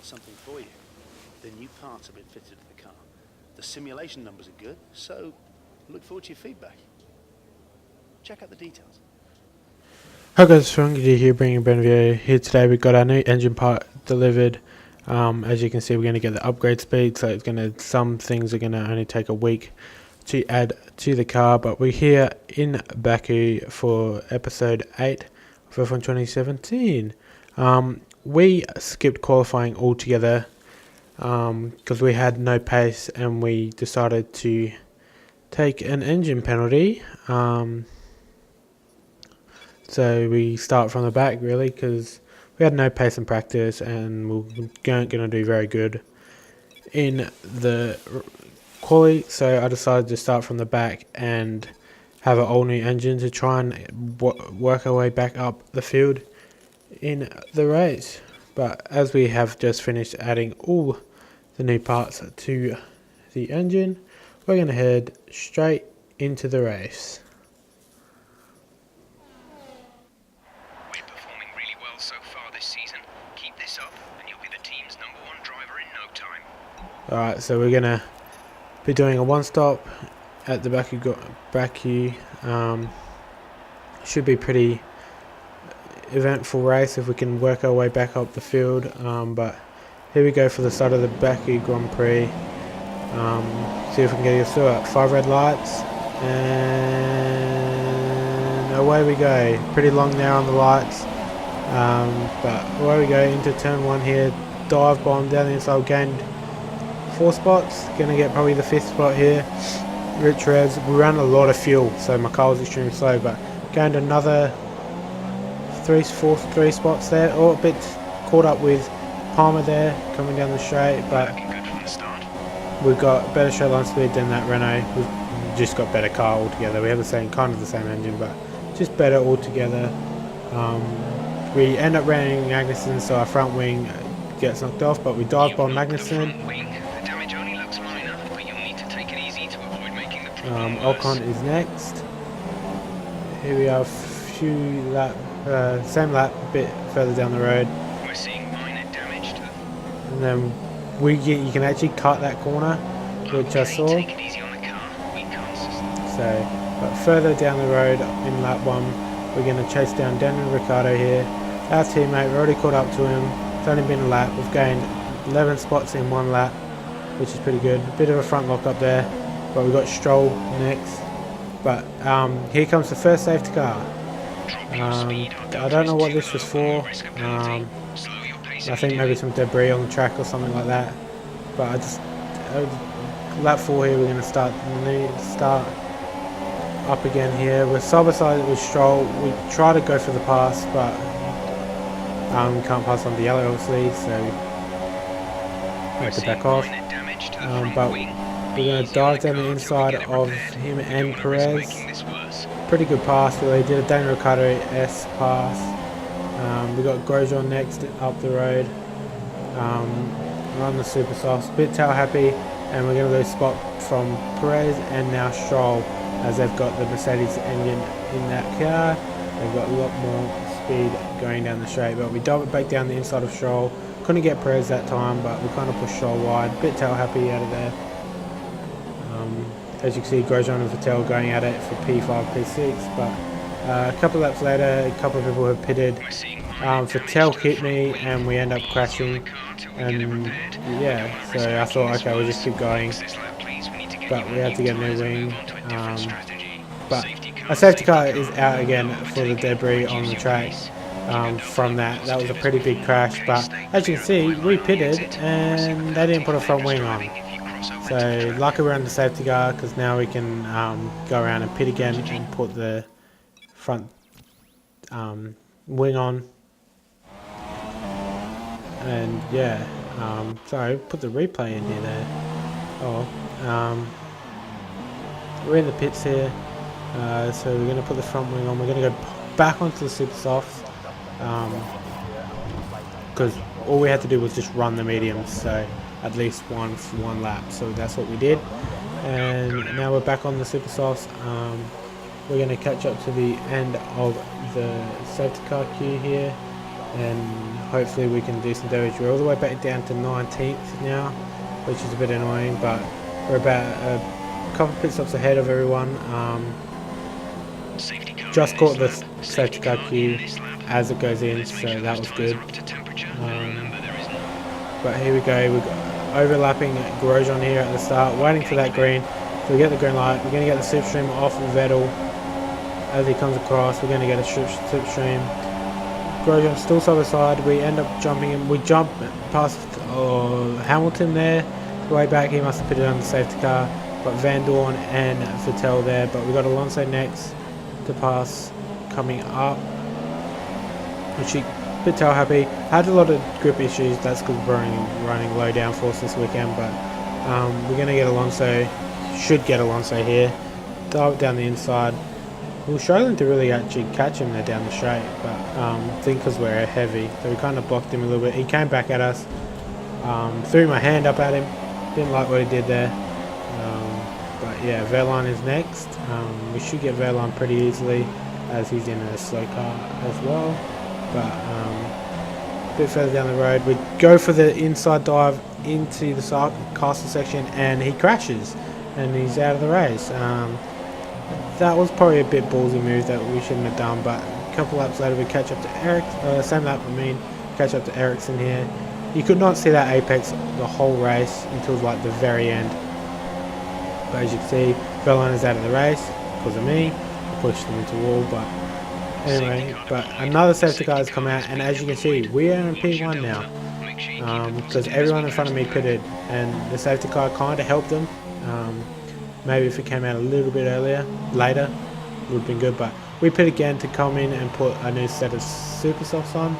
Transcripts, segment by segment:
got something for you. The new parts have been fitted to the car. The simulation numbers are good, so look forward to your feedback. Check out the details. Hi guys, Strong here, bringing a brand new video. Here today we've got our new engine part delivered. As you can see, we're going to get the upgrade speed, so some things are going to only take a week to add to the car, but we're here in Baku for episode 8 of F1 2017. We skipped qualifying altogether because we had no pace and we decided to take an engine penalty. So we start from the back really because we had no pace in practice and we weren't going to do very good in the quali. So I decided to start from the back and have an all new engine to try and work our way back up the field in the race. But as we have just finished adding all the new parts to the engine, we're going to head straight into the race. Alright, so we're going to be doing a one stop at the Baku. Should be pretty eventful race if we can work our way back up the field. But here we go for the start of the Baku Grand Prix. See if we can get us through it. 5 red lights and away we go. Pretty long now on the lights. But away we go into turn 1 here. Dive bomb down the inside, gained 4 spots, gonna get probably the 5th spot here. Rich revs, we ran a lot of fuel, so my car was extremely slow, but gained another 3 spots there. Oh, a bit caught up with Palmer there, coming down the straight, but we've got better straight line speed than that Renault. We've just got better car altogether. We have the same, kind of the same engine, but just better altogether. We end up running Magnussen, so our front wing gets knocked off, but we dive bomb Magnussen. Ocon is next. Here we are, same lap, a bit further down the road. We're seeing minor damage to and then you can actually cut that corner, which I saw. Take it easy on the car. So, but further down the road in lap 1, we're going to chase down Daniel Ricciardo here. Our teammate, we're already caught up to him. It's only been a lap. We've gained 11 spots in 1 lap, which is pretty good. A bit of a front lock up there, but we've got Stroll next. But here comes the first safety car. I don't know what this was for. I think maybe some debris on the track or something like that. But lap 4 here, we're going to start up again here. We're side by side with Stroll. We try to go for the pass, but we can't pass on the yellow obviously, so we have to back off. But we're going to dive down the inside of him and Perez. Pretty good pass really. Did a Daniel Ricciardo S pass. We got Grosjean next up the road. We're on the super softs. Bit tail happy, and we're going to lose spot from Perez and now Stroll, as they've got the Mercedes engine in that car. They've got a lot more speed going down the straight, but we dove it back down the inside of Stroll. Couldn't get Perez that time, but we kind of pushed Stroll wide. Bit tail happy out of there. As you can see, Grosjean and Vettel going at it for P5, P6, but a couple of laps later, a couple of people have pitted. Vettel hit me and we end up crashing, and yeah, so I thought, okay, we'll just keep going, but we had to get a new wing. But a safety car is out again for the debris on the track. From that was a pretty big crash, but as you can see, we pitted and they didn't put a front wing on. So luckily we're on the safety car, because now we can go around and pit again and put the front wing on. And yeah, sorry, put the replay in here there. We're in the pits here, so we're going to put the front wing on. We're going to go back onto the super softs, because all we had to do was just run the mediums, so at least one for 1 lap, so that's what we did. And now we're back on the super softs. We're going to catch up to the end of the safety car queue here. and hopefully we can do some damage. We're all the way back down to 19th now, which is a bit annoying, but we're about a couple pit stops ahead of everyone. Safety car Just in caught this the lap. safety car queue in this lap. as it goes in, Let's make so sure that those was tyres good. are up to temperature. Remember, there is no But here we go, we're overlapping Grosjean here at the start, waiting for that green. So we get the green light, we're going to get the slipstream off of Vettel as he comes across. We're going to get a slipstream. Grosjean still side by side, we end up jumping him. We jump past Hamilton there, way back, he must have pitted on the safety car. But Van Dorn and Vettel there, but we got Alonso next to pass coming up. Which he Vettel happy. Had a lot of grip issues, that's because we're running low downforce this weekend, but we're going to get Alonso, should get Alonso here. Dive it down the inside. We were struggling to really actually catch him there down the straight, but I think because we're heavy, so we kind of blocked him a little bit. He came back at us, threw my hand up at him, didn't like what he did there. But yeah, Verline is next. We should get Verline pretty easily as he's in a slow car as well. But a bit further down the road, we go for the inside dive into the castle section and he crashes and he's out of the race. That was probably a bit ballsy move that we shouldn't have done, but a couple laps later we catch up to same lap catch up to Ericsson here. You could not see that apex the whole race until like the very end. But as you can see, Verline is out of the race because of me. I pushed them into the wall, but anyway, but another safety car has come out, and as you can see, we are in P1 now. Because everyone in front of me pitted, and the safety car kind of helped them. Maybe if it came out a little bit later, would have been good. But we pit again to come in and put a new set of super softs on.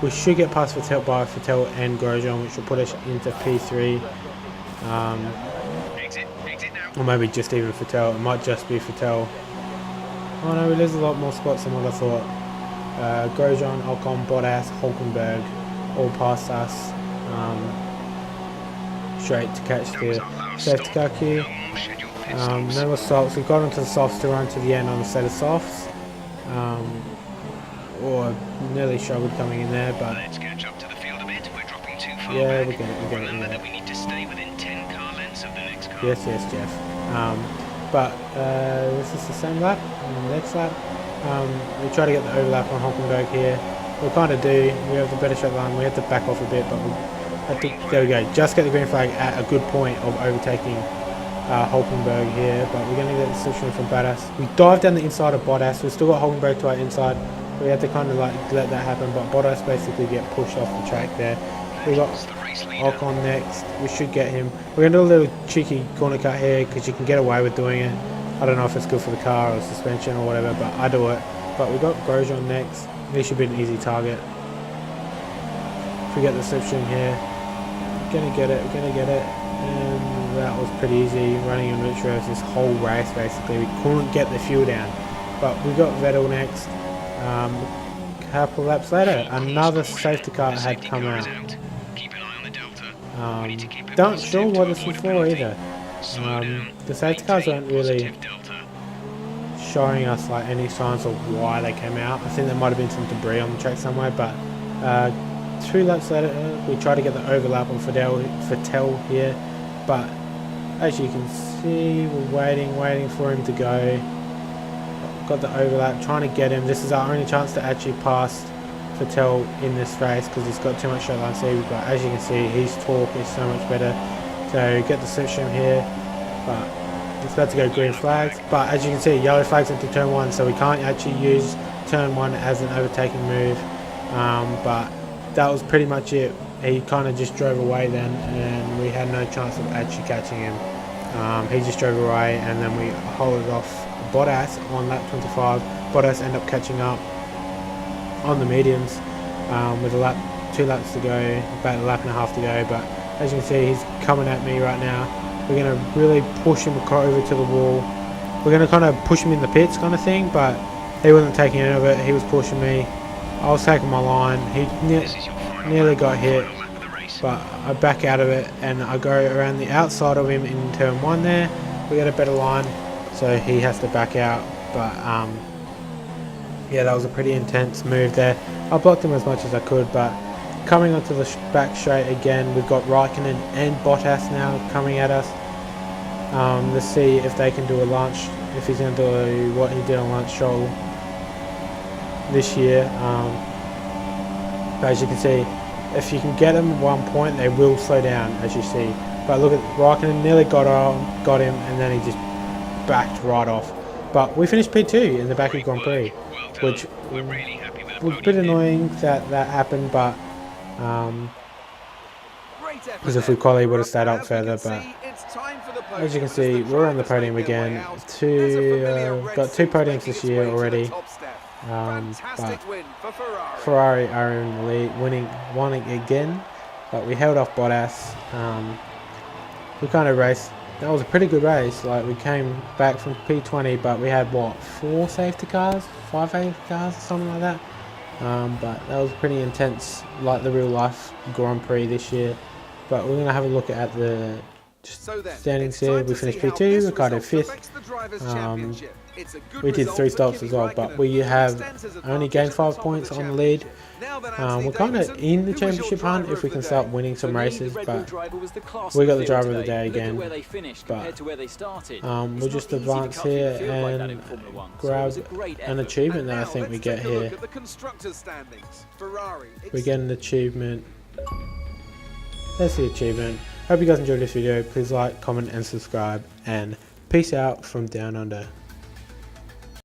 We should get past Vettel and Grosjean, which will put us into P3. exit now. Or maybe just even Vettel. It might just be Vettel. Oh no, there's a lot more spots than what I thought. Grosjean, Ocon, Bottas, Hulkenberg, all past us. Straight to catch the safety car queue. No more softs. We've got onto the softs to run to the end on a set of softs. Or nearly struggled coming in there, but Let's catch up to the field a bit. We're dropping too far yeah, back. we get it. Remember Yeah. that we need to stay within 10 car lengths of the next car. Yes, Jeff. But this is the same lap. Next lap, we try to get the overlap on Hulkenberg here. We kind of do. We have the better straight line. We have to back off a bit, but we have to. There we go. Just get the green flag at a good point of overtaking Hulkenberg here. But we're going to get the switch from Bottas. We dive down the inside of Bottas. We've still got Hulkenberg to our inside. We have to kind of like let that happen. But Bottas basically get pushed off the track there. We got Ocon next. We should get him. We're going to do a little cheeky corner cut here because you can get away with doing it. I don't know if it's good for the car or suspension or whatever, but I do it. But we got Grosjean next. He should be an easy target. If we get the slipstream here, we're going to get it. And that was pretty easy. Running in rich roads this whole race basically. We couldn't get the fuel down. But we got Vettel next. Couple laps later, another safety car had come out. Keep an eye on the delta. We need to keep it Don't positive sure to what this avoid was a for penalty. either. Slow down. The safety cars Maintain weren't really positive delta. showing us like any signs of why they came out. I think there might have been some debris on the track somewhere, but 2 laps later we try to get the overlap on Vettel here, but as you can see we're waiting for him to go. Got the overlap, trying to get him. This is our only chance to actually pass Vettel in this race because he's got too much straight line speed, but as you can see his torque is so much better. So get the slipstream here, but it's about to go green flags, but as you can see yellow flags into turn 1, so we can't actually use turn 1 as an overtaking move. But that was pretty much it. He kind of just drove away then and we had no chance of actually catching him. He just drove away and then we holded off Bottas on lap 25. Bottas ended up catching up on the mediums with 2 laps to go, about a lap and a half to go, but as you can see he's coming at me right now. We're going to really push him over to the wall. We're going to kind of push him in the pits kind of thing, but he wasn't taking any of it. He was pushing me. I was taking my line. He nearly got hit, but I back out of it and I go around the outside of him in turn 1 there. We get a better line, so he has to back out, but yeah, that was a pretty intense move there. I blocked him as much as I could, but coming onto the back straight again, we've got Raikkonen and Bottas now coming at us. Let's see if they can do a launch, if he's going to do what he did on Lance Stroll this year. But as you can see, if you can get them at one point, they will slow down, as you see. But look at Raikkonen, nearly got him, and then he just backed right off. But we finished P2 in the Baku Grand Prix, which was a bit annoying that happened, but because if we quality would have stayed up further. But as you can see, we're on the podium again. Got 2 podiums this year already. But Ferrari are in the lead, winning again. But we held off Bottas. We kind of raced. That was a pretty good race. Like, we came back from P20, but we had what, 4 safety cars, 5 safety cars, something like that. But that was pretty intense, like the real life Grand Prix this year. But we're gonna have a look at the standings here. We finished P2, Ricciardo 5th. We did 3 stops as well, but we have only gained 5 points on the lead. We're kind of in the championship hunt if we can start winning some races, but we got the driver of the day again. But we'll just advance here and grab an achievement that I think we get here. We get an achievement. That's the achievement. Hope you guys enjoyed this video. Please like, comment and subscribe, and peace out from down under.